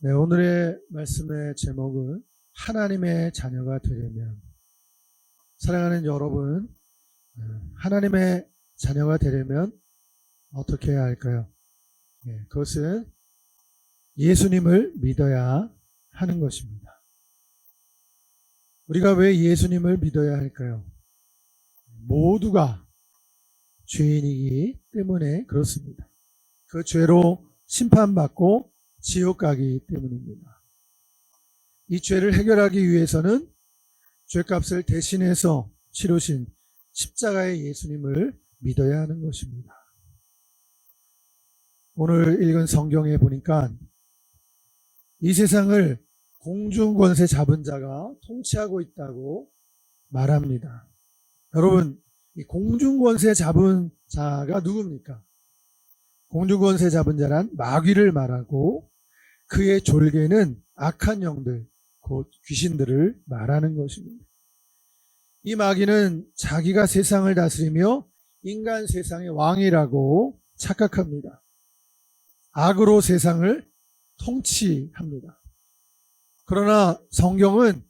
네, 오늘의 말씀의 제목은 하나님의 자녀가 되려면, 사랑하는 여러분, 하나님의 자녀가 되려면 어떻게 해야 할까요? 그것은 예수님을 믿어야 하는 것입니다. 우리가 왜 예수님을 믿어야 할까요? 모두가 죄인이기 때문에 그렇습니다. 그 죄로 심판받고 지옥 가기 때문입니다. 이 죄를 해결하기 위해서는 죄값을 대신해서 치르신 십자가의 예수님을 믿어야 하는 것입니다. 오늘 읽은 성경에 보니까 이 세상을 공중권세 잡은 자가 통치하고 있다고 말합니다. 여러분, 이 공중권세 잡은 자가 누굽니까? 공중권세 잡은 자란 마귀를 말하고 그의 졸개는 악한 영들, 곧 귀신들을 말하는 것입니다. 이 마귀는 자기가 세상을 다스리며 인간 세상의 왕이라고 착각합니다. 악으로 세상을 통치합니다. 그러나 성경은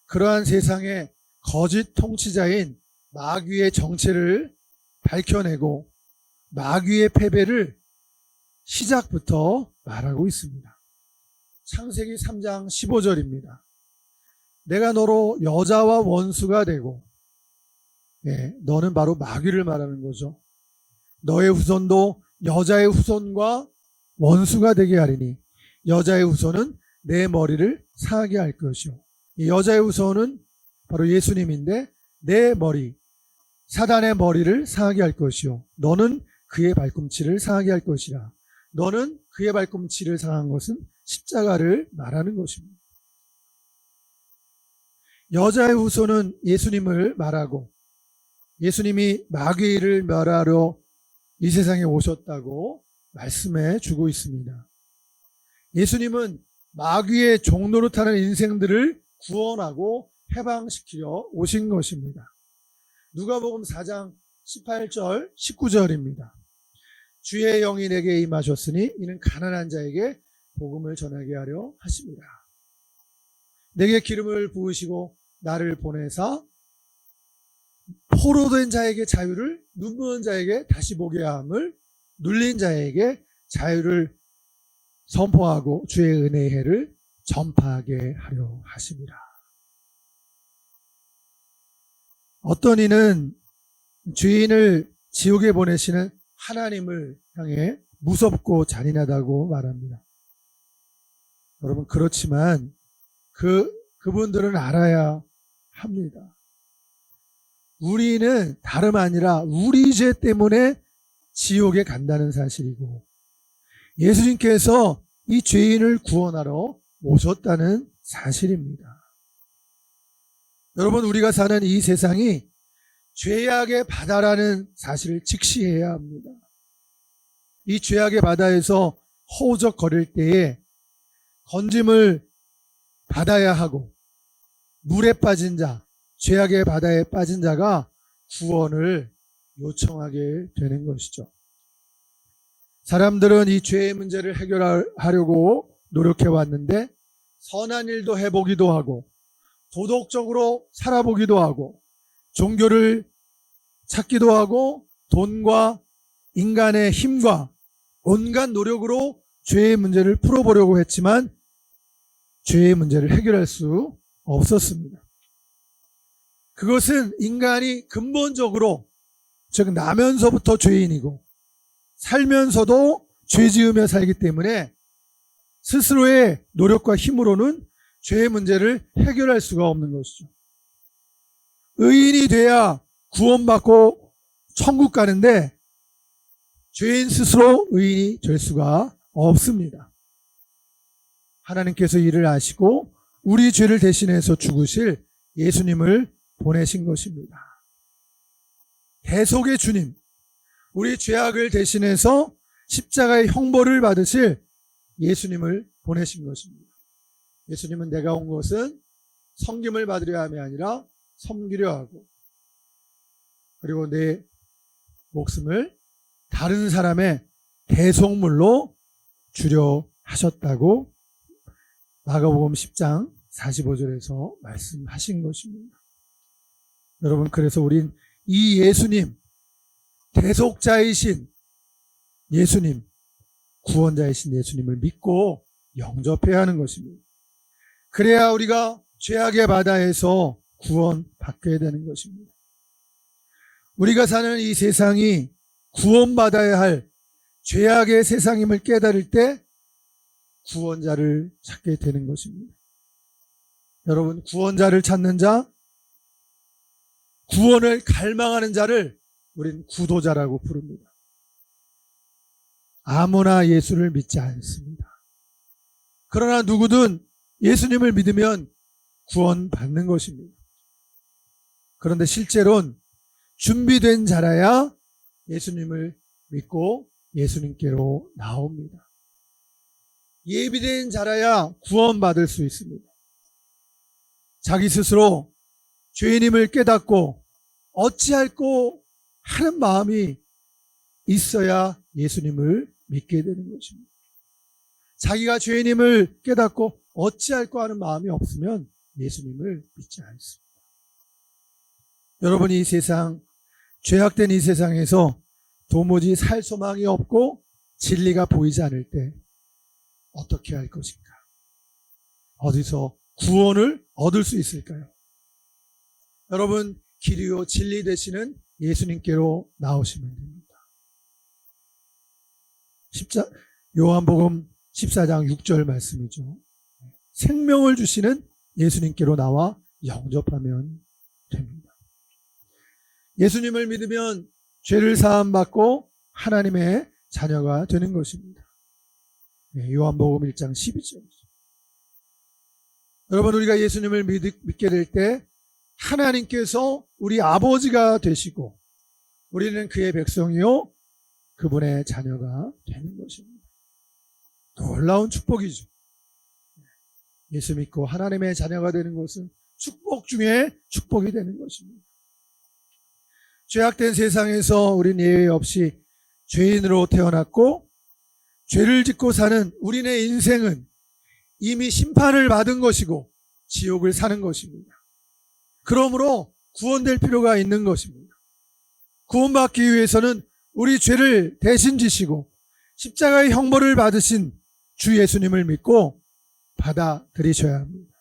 그러한 세상의 거짓 통치자인 마귀의 정체를 밝혀내고 마귀의 패배를 시작부터 말하고 있습니다. 창세기 3장 15절입니다. 내가 너로 여자와 원수가 되고, 너는 바로 마귀를 말하는 거죠. 너의 후손도 여자의 후손과 원수가 되게 하리니 여자의 후손은 내 머리를 상하게 할 것이요. 이 여자의 후손은 바로 예수님인데 내 머리, 사단의 머리를 상하게 할 것이요. 너는 그의 발꿈치를 상하게 할 것이라. 너는 그의 발꿈치를 상한 것은 십자가를 말하는 것입니다. 여자의 후손은 예수님을 말하고 예수님이 마귀를 멸하러 이 세상에 오셨다고 말씀해 주고 있습니다. 예수님은 마귀의 종노릇하는 인생들을 구원하고 해방시키려 오신 것입니다. 누가복음 4장 18절 19절입니다. 주의 영이 내게 임하셨으니 이는 가난한 자에게 복음을 전하게 하려 하십니다. 내게 기름을 부으시고 나를 보내사 포로된 자에게 자유를, 눈먼 자에게 다시 보게 함을, 눌린 자에게 자유를 선포하고 주의 은혜의 해를 전파하게 하려 하십니다. 어떤 이는 죄인을 지옥에 보내시는 하나님을 향해 무섭고 잔인하다고 말합니다. 여러분, 그렇지만 그분들은 알아야 합니다. 우리는 다름 아니라 우리 죄 때문에 지옥에 간다는 사실이고 예수님께서 이 죄인을 구원하러 오셨다는 사실입니다. 여러분, 우리가 사는 이 세상이 죄악의 바다라는 사실을 직시해야 합니다. 이 죄악의 바다에서 허우적거릴 때에 건짐을 받아야 하고 물에 빠진 자, 죄악의 바다에 빠진 자가 구원을 요청하게 되는 것이죠. 사람들은 이 죄의 문제를 해결하려고 노력해 왔는데 선한 일도 해보기도 하고 도덕적으로 살아보기도 하고 종교를 찾기도 하고 돈과 인간의 힘과 온갖 노력으로 죄의 문제를 풀어보려고 했지만 죄의 문제를 해결할 수 없었습니다. 그것은 인간이 근본적으로, 즉 나면서부터 죄인이고 살면서도 죄 지으며 살기 때문에 스스로의 노력과 힘으로는 죄의 문제를 해결할 수가 없는 것이죠. 의인이 돼야 구원받고 천국 가는데 죄인 스스로 의인이 될 수가 없습니다. 하나님께서 이를 아시고 우리 죄를 대신해서 죽으실 예수님을 보내신 것입니다. 대속의 주님, 우리 죄악을 대신해서 십자가의 형벌을 받으실 예수님을 보내신 것입니다. 예수님은 내가 온 것은 섬김을 받으려 함이 아니라 섬기려 하고 그리고 내 목숨을 다른 사람의 대속물로 주려 하셨다고 마가복음 10장 45절에서 말씀하신 것입니다. 여러분, 그래서 우린 이 예수님, 대속자이신 예수님, 구원자이신 예수님을 믿고 영접해야 하는 것입니다. 그래야 우리가 죄악의 바다에서 구원받게 되는 것입니다. 우리가 사는 이 세상이 구원받아야 할 죄악의 세상임을 깨달을 때 구원자를 찾게 되는 것입니다. 여러분, 구원자를 찾는 자, 구원을 갈망하는 자를 우린 구도자라고 부릅니다. 아무나 예수를 믿지 않습니다. 그러나 누구든 예수님을 믿으면 구원받는 것입니다. 그런데 실제로는 준비된 자라야 예수님을 믿고 예수님께로 나옵니다. 예비된 자라야 구원받을 수 있습니다. 자기 스스로 죄인임을 깨닫고 어찌할꼬 하는 마음이 있어야 예수님을 믿게 되는 것입니다. 자기가 죄인임을 깨닫고 어찌할꼬 하는 마음이 없으면 예수님을 믿지 않습니다. 여러분이 이 세상, 죄악된 이 세상에서 도무지 살 소망이 없고 진리가 보이지 않을 때 어떻게 할 것인가? 어디서 구원을 얻을 수 있을까요? 여러분, 길이요 진리 되시는 예수님께로 나오시면 됩니다. 요한복음 14장 6절 말씀이죠. 생명을 주시는 예수님께로 나와 영접하면 됩니다. 예수님을 믿으면 죄를 사함받고 하나님의 자녀가 되는 것입니다. 요한복음 1장 12절. 여러분, 우리가 예수님을 믿게 될 때 하나님께서 우리 아버지가 되시고 우리는 그의 백성이요 그분의 자녀가 되는 것입니다. 놀라운 축복이죠. 예수 믿고 하나님의 자녀가 되는 것은 축복 중에 축복이 되는 것입니다. 죄악된 세상에서 우린 예외 없이 죄인으로 태어났고 죄를 짓고 사는 우리네 인생은 이미 심판을 받은 것이고 지옥을 사는 것입니다. 그러므로 구원될 필요가 있는 것입니다. 구원받기 위해서는 우리 죄를 대신 지시고 십자가의 형벌을 받으신 주 예수님을 믿고 받아들이셔야 합니다.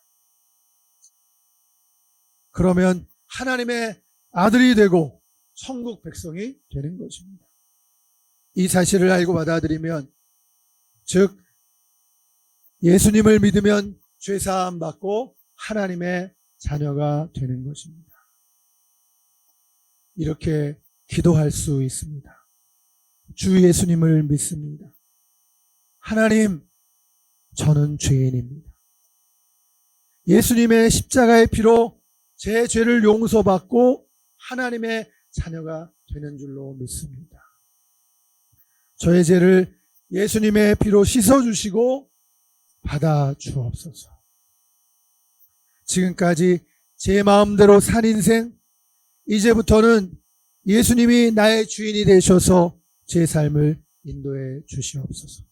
그러면 하나님의 아들이 되고 천국 백성이 되는 것입니다. 이 사실을 알고 받아들이면, 즉 예수님을 믿으면 죄사함 받고 하나님의 자녀가 되는 것입니다. 이렇게 기도할 수 있습니다. 주 예수님을 믿습니다. 하나님, 저는 죄인입니다. 예수님의 십자가의 피로 제 죄를 용서받고 하나님의 자녀가 되는 줄로 믿습니다. 저의 죄를 예수님의 피로 씻어주시고 받아 주옵소서. 지금까지 제 마음대로 산 인생, 이제부터는 예수님이 나의 주인이 되셔서 제 삶을 인도해 주시옵소서.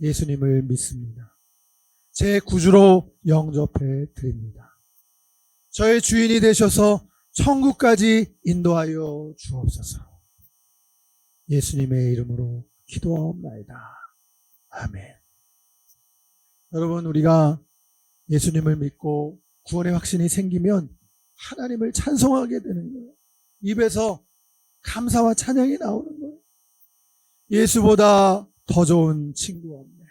예수님을 믿습니다. 제 구주로 영접해 드립니다. 저의 주인이 되셔서 천국까지 인도하여 주옵소서. 예수님의 이름으로 기도하옵나이다. 아멘. 여러분, 우리가 예수님을 믿고 구원의 확신이 생기면 하나님을 찬송하게 되는 거예요. 입에서 감사와 찬양이 나오는 거예요. 예수보다 더 좋은 친구가 없네.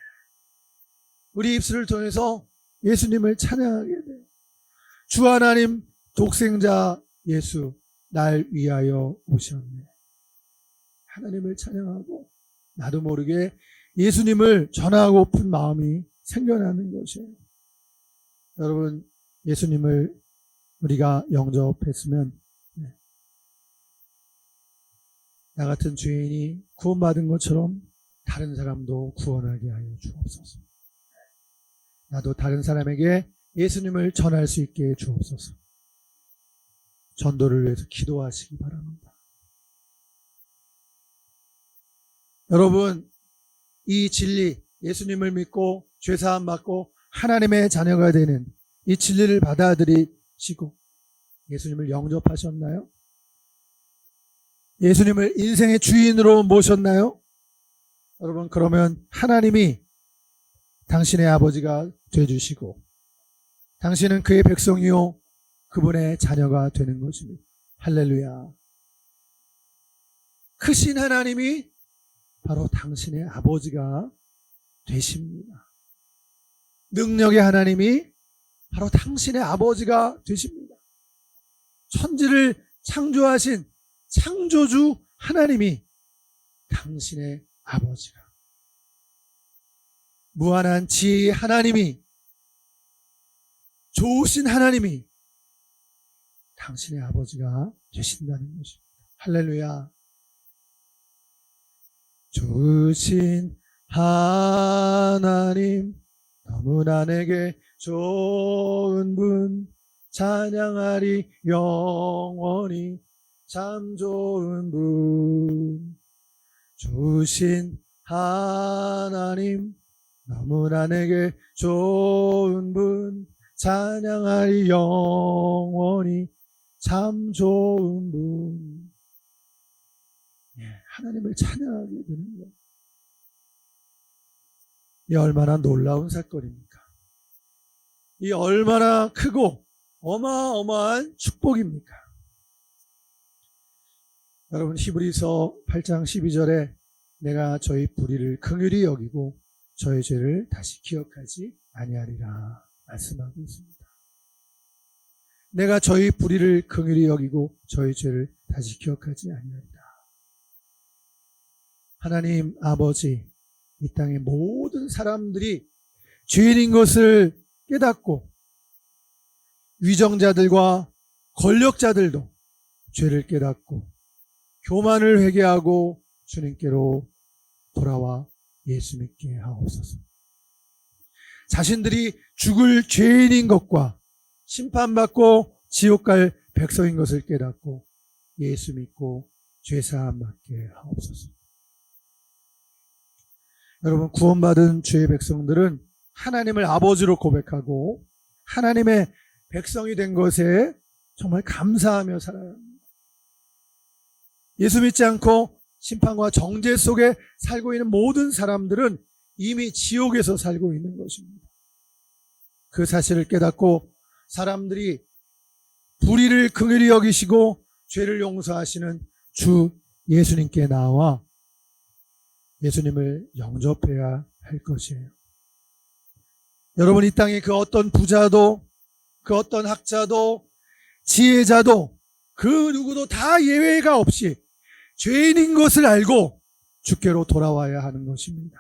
우리 입술을 통해서 예수님을 찬양하게 돼요. 주 하나님 독생자 예수 날 위하여 오셨네. 하나님을 찬양하고 나도 모르게 예수님을 전하고픈 마음이 생겨나는 것이에요. 여러분, 예수님을 우리가 영접했으면 나 같은 죄인이 구원받은 것처럼 다른 사람도 구원하게 하여 주옵소서. 나도 다른 사람에게 예수님을 전할 수 있게 주옵소서. 전도를 위해서 기도하시기 바랍니다. 여러분, 이 진리, 예수님을 믿고 죄사함 받고 하나님의 자녀가 되는 이 진리를 받아들이시고 예수님을 영접하셨나요? 예수님을 인생의 주인으로 모셨나요? 여러분, 그러면 하나님이 당신의 아버지가 되어주시고 당신은 그의 백성이요 그분의 자녀가 되는 것입니다. 할렐루야. 크신 하나님이 바로 당신의 아버지가 되십니다. 능력의 하나님이 바로 당신의 아버지가 되십니다. 천지를 창조하신 창조주 하나님이 당신의 아버지가, 무한한 지혜의 하나님이, 좋으신 하나님이 당신의 아버지가 되신다는 것입니다. 할렐루야. 좋으신 하나님, 너무나 내게 좋은 분, 찬양하리 영원히 참 좋은 분. 좋으신 하나님, 너무나 내게 좋은 분, 찬양하리 영원히 참 좋은 분. 하나님을 찬양하게 되는 거예요. 이 얼마나 놀라운 사건입니까? 이 얼마나 크고 어마어마한 축복입니까? 여러분, 히브리서 8장 12절에 내가 저희 불의를 긍휼히 여기고 저희 죄를 다시 기억하지 아니하리라 말씀하고 있습니다. 내가 저희 불의를 긍휼히 여기고 저희 죄를 다시 기억하지 아니하리라. 하나님 아버지, 이 땅의 모든 사람들이 죄인인 것을 깨닫고 위정자들과 권력자들도 죄를 깨닫고 교만을 회개하고 주님께로 돌아와 예수 믿게 하옵소서. 자신들이 죽을 죄인인 것과 심판받고 지옥 갈 백성인 것을 깨닫고 예수 믿고 죄사함 받게 하옵소서. 여러분, 구원받은 주의 백성들은 하나님을 아버지로 고백하고 하나님의 백성이 된 것에 정말 감사하며 살아야 합니다. 예수 믿지 않고 심판과 정죄 속에 살고 있는 모든 사람들은 이미 지옥에서 살고 있는 것입니다. 그 사실을 깨닫고 사람들이 불의를 긍휼히 여기시고 죄를 용서하시는 주 예수님께 나와 예수님을 영접해야 할 것이에요. 여러분, 이 땅에 그 어떤 부자도 그 어떤 학자도 지혜자도 그 누구도 다 예외가 없이 죄인인 것을 알고 주께로 돌아와야 하는 것입니다.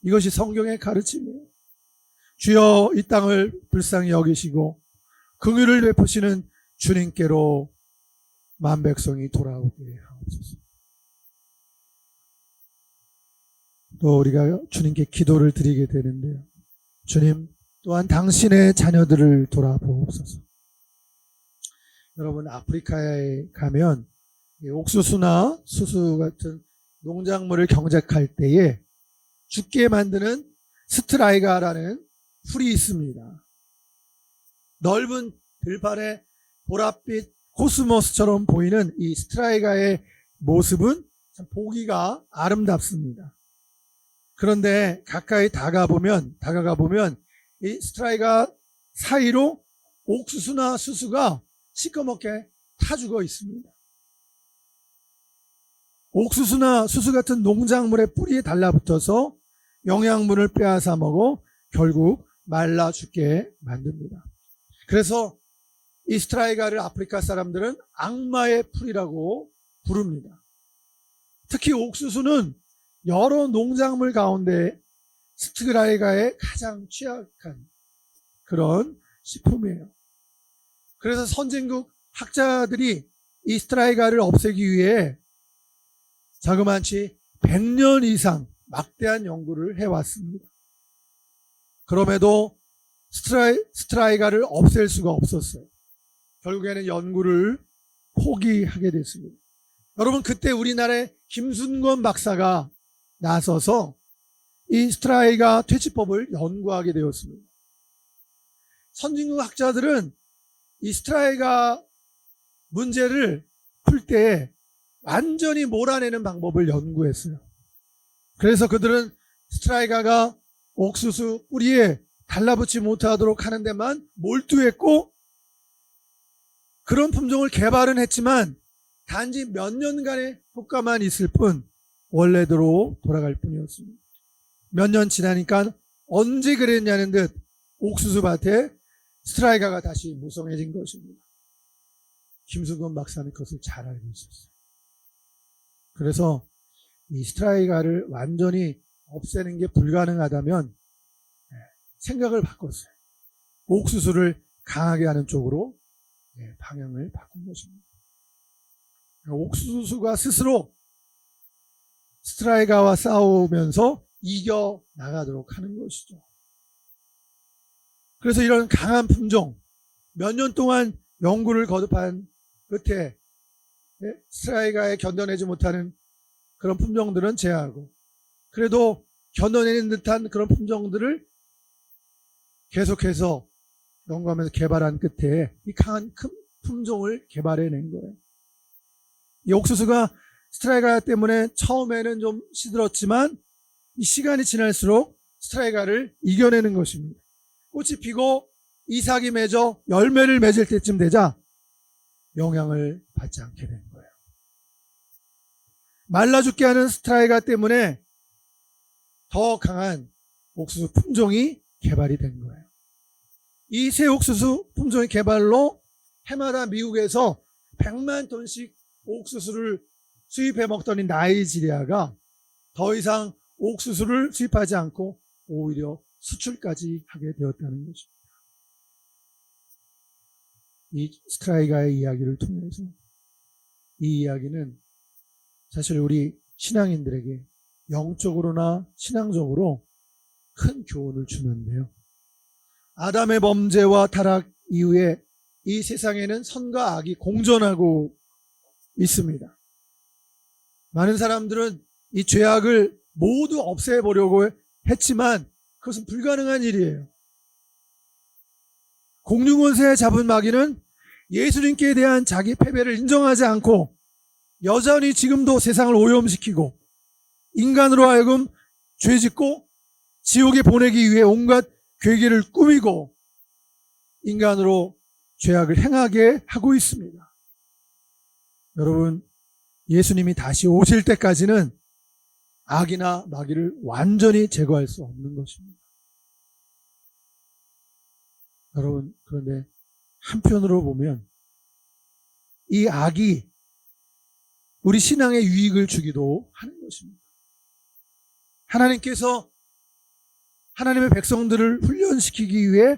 이것이 성경의 가르침이에요. 주여 이 땅을 불쌍히 여기시고 긍휼을 베푸시는 주님께로 만백성이 돌아오게 하옵소서. 또 우리가 주님께 기도를 드리게 되는데요. 주님 또한 당신의 자녀들을 돌아보옵소서. 여러분, 아프리카에 가면 옥수수나 수수 같은 농작물을 경작할 때에 죽게 만드는 스트라이가라는 풀이 있습니다. 넓은 들판에 보랏빛 코스모스처럼 보이는 이 스트라이가의 모습은 참 보기가 아름답습니다. 그런데 가까이 다가가 보면 이 스트라이가 사이로 옥수수나 수수가 시커멓게 타 죽어 있습니다. 옥수수나 수수 같은 농작물의 뿌리에 달라붙어서 영양분을 빼앗아 먹어 결국 말라 죽게 만듭니다. 그래서 이 스트라이가를 아프리카 사람들은 악마의 풀이라고 부릅니다. 특히 옥수수는 여러 농작물 가운데 스트라이가에 가장 취약한 그런 식품이에요. 그래서 선진국 학자들이 이 스트라이가를 없애기 위해 자그마치 100년 이상 막대한 연구를 해왔습니다. 그럼에도 스트라이가를 없앨 수가 없었어요. 결국에는 연구를 포기하게 됐습니다. 여러분, 그때 우리나라의 김순건 박사가 나서서 이 스트라이가 퇴치법을 연구하게 되었습니다. 선진국 학자들은 이 스트라이가 문제를 풀 때 완전히 몰아내는 방법을 연구했어요. 그래서 그들은 스트라이가가 옥수수 뿌리에 달라붙지 못하도록 하는 데만 몰두했고, 그런 품종을 개발은 했지만 단지 몇 년간의 효과만 있을 뿐 원래대로 돌아갈 뿐이었습니다. 몇 년 지나니까 언제 그랬냐는 듯 옥수수 밭에 스트라이가가 다시 무성해진 것입니다. 김수건 박사는 그것을 잘 알고 있었어요. 그래서 이 스트라이가를 완전히 없애는 게 불가능하다면 생각을 바꿨어요. 옥수수를 강하게 하는 쪽으로 방향을 바꾼 것입니다. 옥수수가 스스로 스트라이가와 싸우면서 이겨 나가도록 하는 것이죠. 그래서 이런 강한 품종, 몇 년 동안 연구를 거듭한 끝에 스트라이가에 견뎌내지 못하는 그런 품종들은 제하고, 그래도 견뎌내는 듯한 그런 품종들을 계속해서 연구하면서 개발한 끝에 이 강한 큰 품종을 개발해낸 거예요. 이 옥수수가 스트라이가 때문에 처음에는 좀 시들었지만 이 시간이 지날수록 스트라이가를 이겨내는 것입니다. 꽃이 피고 이삭이 맺어 열매를 맺을 때쯤 되자 영향을 받지 않게 된 거예요. 말라 죽게 하는 스트라이가 때문에 더 강한 옥수수 품종이 개발이 된 거예요. 이 새 옥수수 품종의 개발로 해마다 미국에서 100만 톤씩 옥수수를 수입해 먹던 이 나이지리아가 더 이상 옥수수를 수입하지 않고 오히려 수출까지 하게 되었다는 것입니다. 이 스트라이가의 이야기를 통해서 이 이야기는 사실 우리 신앙인들에게 영적으로나 신앙적으로 큰 교훈을 주는데요. 아담의 범죄와 타락 이후에 이 세상에는 선과 악이 공존하고 있습니다. 많은 사람들은 이 죄악을 모두 없애보려고 했지만 그것은 불가능한 일이에요. 공중원세에 잡은 마귀는 예수님께 대한 자기 패배를 인정하지 않고 여전히 지금도 세상을 오염시키고 인간으로 하여금 죄짓고 지옥에 보내기 위해 온갖 괴계를 꾸미고 인간으로 죄악을 행하게 하고 있습니다. 여러분, 예수님이 다시 오실 때까지는 악이나 마귀를 완전히 제거할 수 없는 것입니다. 여러분, 그런데 한편으로 보면 이 악이 우리 신앙에 유익을 주기도 하는 것입니다. 하나님께서 하나님의 백성들을 훈련시키기 위해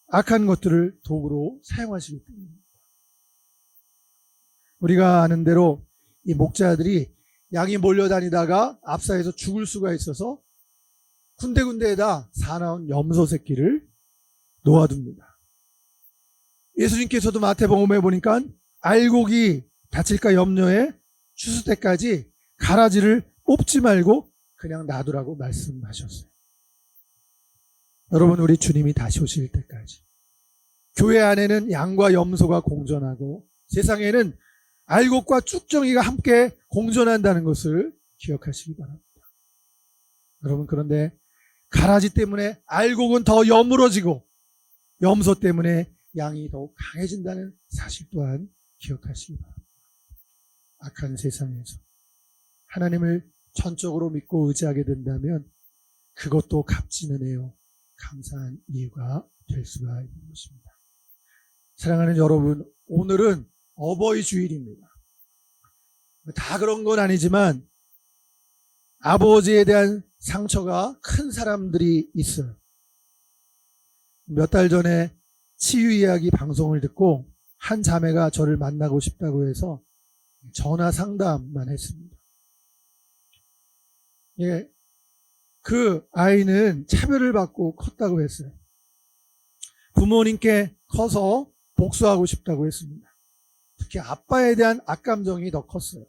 악한 것들을 도구로 사용하시기 때문입니다. 우리가 아는 대로 이 목자들이 양이 몰려다니다가 압사해서 죽을 수가 있어서 군데군데에다 사나운 염소 새끼를 놓아둡니다. 예수님께서도 마태복음에 보니까 알곡이 다칠까 염려해 추수 때까지 가라지를 뽑지 말고 그냥 놔두라고 말씀하셨어요. 여러분, 우리 주님이 다시 오실 때까지 교회 안에는 양과 염소가 공존하고 세상에는 알곡과 쭉정이가 함께 공존한다는 것을 기억하시기 바랍니다. 여러분, 그런데 가라지 때문에 알곡은 더 여물어지고 염소 때문에 양이 더욱 강해진다는 사실 또한 기억하시기 바랍니다. 악한 세상에서 하나님을 전적으로 믿고 의지하게 된다면 그것도 값지는 은혜요 감사한 이유가 될 수가 있는 것입니다. 사랑하는 여러분, 오늘은 어버이 주일입니다. 다 그런 건 아니지만 아버지에 대한 상처가 큰 사람들이 있어요. 몇 달 전에 치유 이야기 방송을 듣고 한 자매가 저를 만나고 싶다고 해서 전화 상담만 했습니다. 예, 그 아이는 차별을 받고 컸다고 했어요. 부모님께 커서 복수하고 싶다고 했습니다. 특히 아빠에 대한 악감정이 더 컸어요.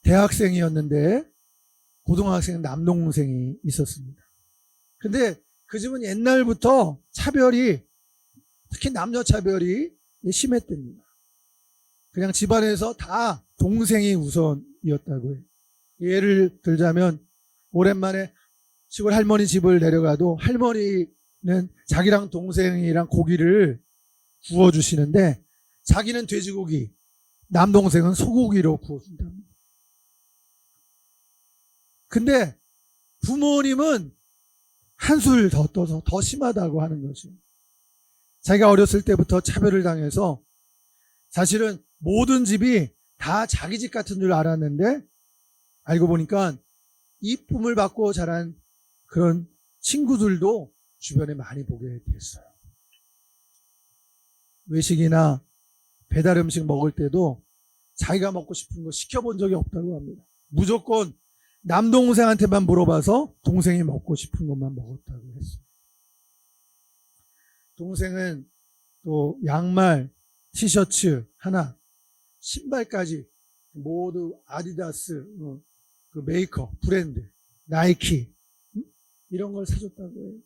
대학생이었는데 고등학생 남동생이 있었습니다. 근데 그 집은 옛날부터 차별이, 특히 남녀 차별이 심했답니다. 그냥 집안에서 다 동생이 우선이었다고 해요. 예를 들자면 오랜만에 시골 할머니 집을 내려가도 할머니는 자기랑 동생이랑 고기를 구워주시는데 자기는 돼지고기, 남동생은 소고기로 구워준답니다. 근데 부모님은 한술 더 떠서 더 심하다고 하는 거죠. 자기가 어렸을 때부터 차별을 당해서 사실은 모든 집이 다 자기 집 같은 줄 알았는데 알고 보니까 이쁨을 받고 자란 그런 친구들도 주변에 많이 보게 됐어요. 외식이나 배달 음식 먹을 때도 자기가 먹고 싶은 거 시켜본 적이 없다고 합니다. 무조건 남동생한테만 물어봐서 동생이 먹고 싶은 것만 먹었다고 했어요. 동생은 또 양말, 티셔츠 하나, 신발까지 모두 아디다스, 그 메이커, 브랜드, 나이키 이런 걸 사줬다고 해요.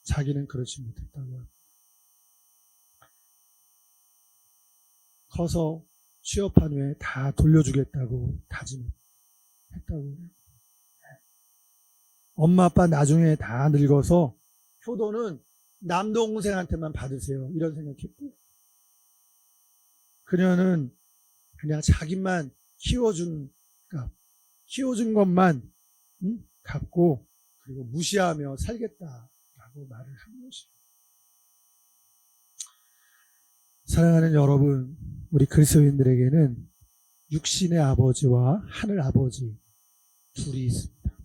자기는 그렇지 못했다고 해요. 커서 취업한 후에 다 돌려주겠다고 다짐했다고 해요. 엄마 아빠 나중에 다 늙어서 효도는 남동생한테만 받으세요. 이런 생각했고요. 그녀는 그냥 자기만 키워준 것만 갚고 그리고 무시하며 살겠다라고 말을 한 것이에요. 사랑하는 여러분, 우리 그리스도인들에게는 육신의 아버지와 하늘 아버지 둘이 있습니다.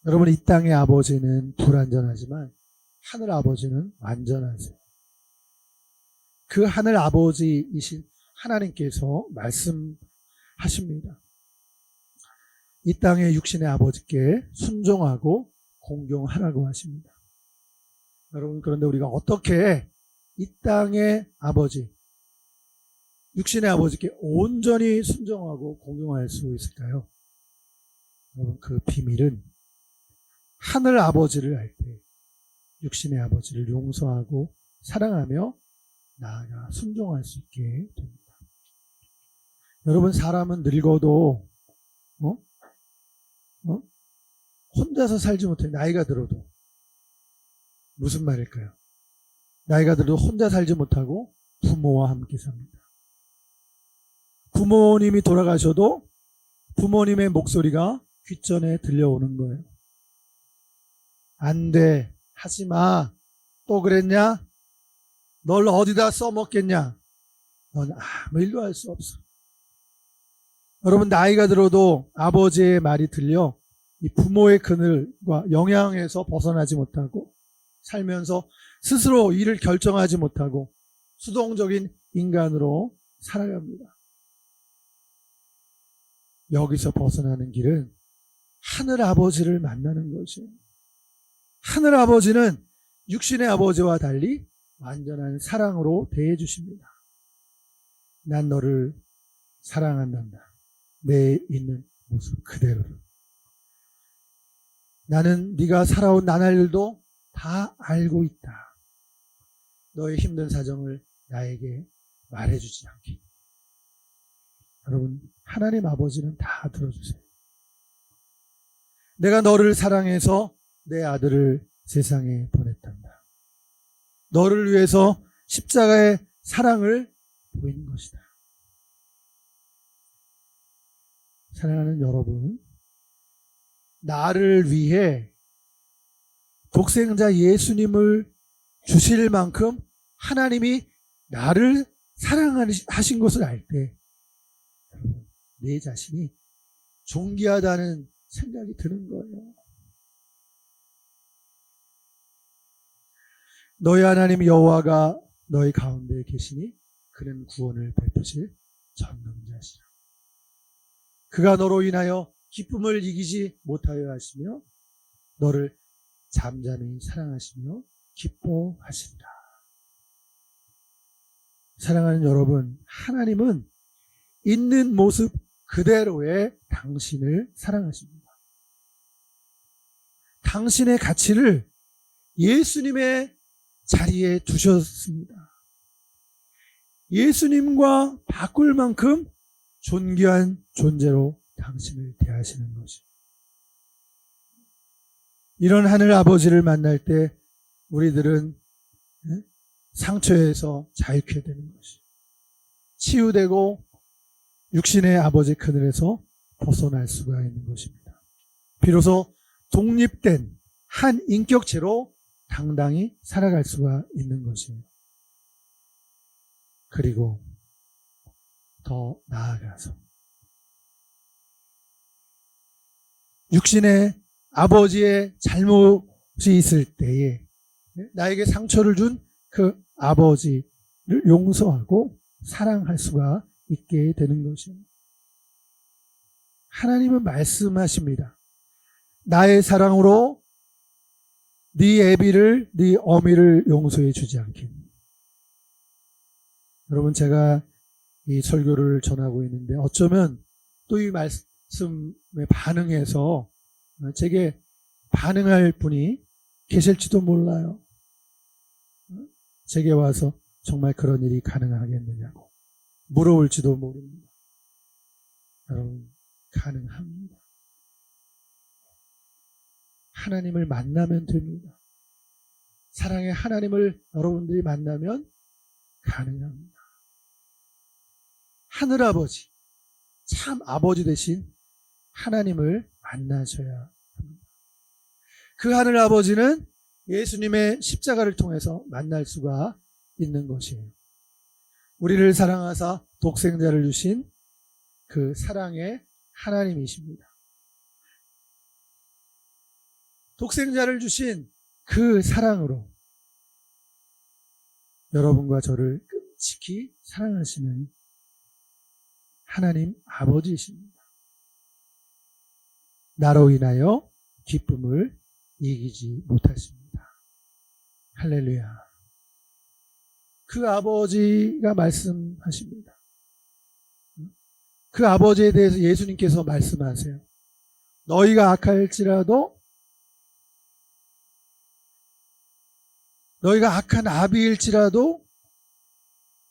여러분, 이 땅의 아버지는 불완전하지만 하늘 아버지는 완전하세요. 그 하늘 아버지이신 하나님께서 말씀하십니다. 이 땅의 육신의 아버지께 순종하고 공경하라고 하십니다. 여러분, 그런데 우리가 어떻게 이 땅의 아버지, 육신의 아버지께 온전히 순종하고 공경할 수 있을까요? 여러분, 그 비밀은 하늘 아버지를 알 때 육신의 아버지를 용서하고 사랑하며 나아가 순종할 수 있게 됩니다. 여러분, 사람은 늙어도 혼자서 살지 못해. 나이가 들어도. 무슨 말일까요? 나이가 들어도 혼자 살지 못하고 부모와 함께 삽니다. 부모님이 돌아가셔도 부모님의 목소리가 귓전에 들려오는 거예요. 안 돼, 하지 마, 또 그랬냐? 널 어디다 써먹겠냐? 넌 아무 일도 할 수 없어. 여러분, 나이가 들어도 아버지의 말이 들려 이 부모의 그늘과 영향에서 벗어나지 못하고 살면서 스스로 일을 결정하지 못하고 수동적인 인간으로 살아갑니다. 여기서 벗어나는 길은 하늘 아버지를 만나는 것이에요. 하늘 아버지는 육신의 아버지와 달리 완전한 사랑으로 대해 주십니다. 난 너를 사랑한단다. 내 있는 모습 그대로를. 나는 네가 살아온 나날들도 다 알고 있다. 너의 힘든 사정을 나에게 말해주지 않게. 여러분, 하나님 아버지는 다 들어주세요. 내가 너를 사랑해서 내 아들을 세상에 보냈단다. 너를 위해서 십자가의 사랑을 보이는 것이다. 사랑하는 여러분, 나를 위해 독생자 예수님을 주실 만큼 하나님이 나를 사랑하신 것을 알 때 내 자신이 존귀하다는 생각이 드는 거예요. 너희 하나님 여호와가 너희 가운데 계시니 그는 구원을 베푸실 전능자시라. 그가 너로 인하여 기쁨을 이기지 못하여 하시며 너를 잠잠히 사랑하시며 기뻐하시리라. 사랑하는 여러분, 하나님은 있는 모습 그대로의 당신을 사랑하십니다. 당신의 가치를 예수님의 자리에 두셨습니다. 예수님과 바꿀 만큼 존귀한 존재로 당신을 대하시는 것이. 이런 하늘 아버지를 만날 때 우리들은 상처에서 자유케 되는 것이. 치유되고 육신의 아버지 그늘에서 벗어날 수가 있는 것입니다. 비로소 독립된 한 인격체로 당당히 살아갈 수가 있는 것이에요. 그리고 더 나아가서 육신의 아버지의 잘못이 있을 때에 나에게 상처를 준 그 아버지를 용서하고 사랑할 수가 있게 되는 것입니다. 하나님은 말씀하십니다. 나의 사랑으로 네 애비를 네 어미를 용서해 주지 않겠니. 여러분, 제가 이 설교를 전하고 있는데 어쩌면 또 이 말씀에 반응해서 제게 반응할 분이 계실지도 몰라요. 제게 와서 정말 그런 일이 가능하겠느냐고 물어볼지도 모릅니다. 여러분, 가능합니다. 하나님을 만나면 됩니다. 사랑의 하나님을 여러분들이 만나면 가능합니다. 하늘아버지, 참 아버지 되신 하나님을 만나셔야 합니다. 그 하늘아버지는 예수님의 십자가를 통해서 만날 수가 있는 것이에요. 우리를 사랑하사 독생자를 주신 그 사랑의 하나님이십니다. 독생자를 주신 그 사랑으로 여러분과 저를 끔찍히 사랑하시는 하나님 아버지이십니다. 나로 인하여 기쁨을 이기지 못하십니다. 할렐루야. 그 아버지가 말씀하십니다. 그 아버지에 대해서 예수님께서 말씀하세요. 너희가 악할지라도, 너희가 악한 아비일지라도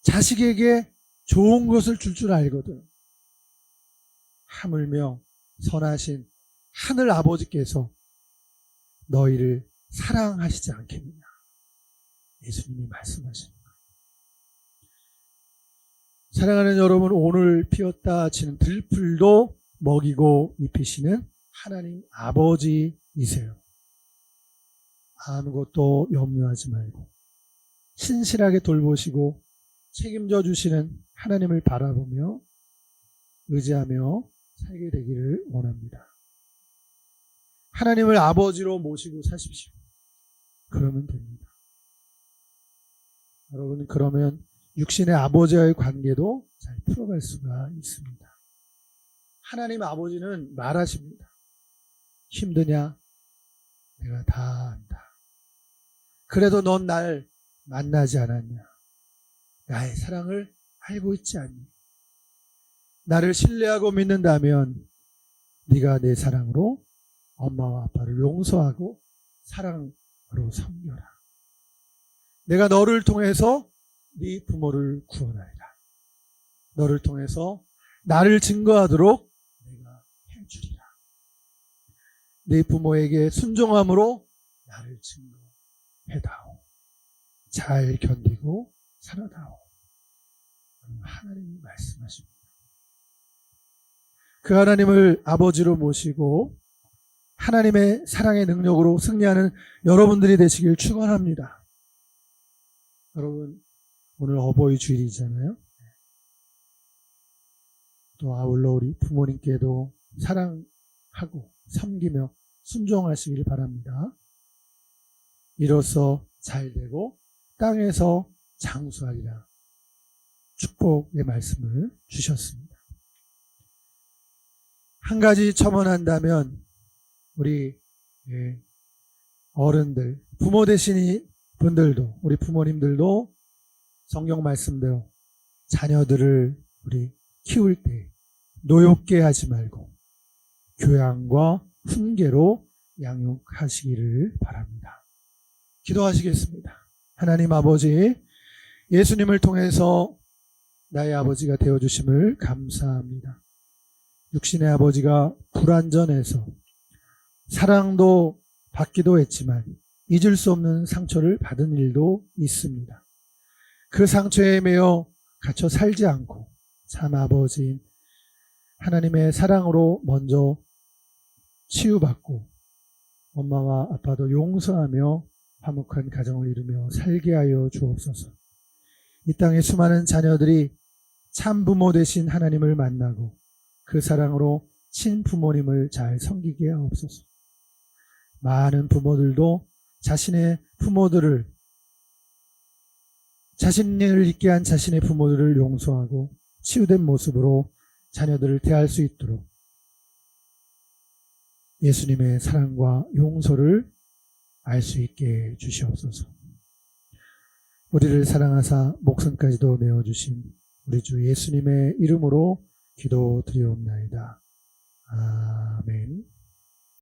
자식에게 좋은 것을 줄 알거든. 하물며 선하신 하늘 아버지께서 너희를 사랑하시지 않겠느냐. 예수님이 말씀하십니다. 사랑하는 여러분, 오늘 피었다 지는 들풀도 먹이고 입히시는 하나님 아버지이세요. 아무것도 염려하지 말고 신실하게 돌보시고 책임져 주시는 하나님을 바라보며 의지하며 살게 되기를 원합니다. 하나님을 아버지로 모시고 사십시오. 그러면 됩니다. 여러분, 그러면 육신의 아버지와의 관계도 잘 풀어갈 수가 있습니다. 하나님 아버지는 말하십니다. 힘드냐? 내가 다 안다. 그래도 넌 날 만나지 않았냐? 나의 사랑을 알고 있지 않니? 나를 신뢰하고 믿는다면 네가 내 사랑으로 엄마와 아빠를 용서하고 사랑으로 섬겨라. 내가 너를 통해서 네 부모를 구원하리라. 너를 통해서 나를 증거하도록 내가 해주리라. 네 부모에게 순종함으로 나를 증거해다오. 잘 견디고 살아다오. 하나님이 말씀하십니다. 그 하나님을 아버지로 모시고 하나님의 사랑의 능력으로 승리하는 여러분들이 되시길 축원합니다. 여러분, 오늘 어버이 주일이잖아요. 또 아울러 우리 부모님께도 사랑하고 섬기며 순종하시길 바랍니다. 이로써 잘되고 땅에서 장수하리라 축복의 말씀을 주셨습니다. 한 가지 첨언한다면 우리 어른들, 부모 되신 분들도, 우리 부모님들도 성경 말씀대로 자녀들을 우리 키울 때 노엽게 하지 말고 교양과 훈계로 양육하시기를 바랍니다. 기도하시겠습니다. 하나님 아버지, 예수님을 통해서 나의 아버지가 되어주심을 감사합니다. 육신의 아버지가 불완전해서 사랑도 받기도 했지만 잊을 수 없는 상처를 받은 일도 있습니다. 그 상처에 매여 갇혀 살지 않고 참 아버지인 하나님의 사랑으로 먼저 치유받고 엄마와 아빠도 용서하며 화목한 가정을 이루며 살게 하여 주옵소서. 이 땅의 수많은 자녀들이 참 부모 되신 하나님을 만나고 그 사랑으로 친부모님을 잘 섬기게 하옵소서. 많은 부모들도 자신을 잊게 한 자신의 부모들을 용서하고 치유된 모습으로 자녀들을 대할 수 있도록 예수님의 사랑과 용서를 알 수 있게 주시옵소서. 우리를 사랑하사 목숨까지도 내어주신 우리 주 예수님의 이름으로 기도드리옵나이다. 아멘.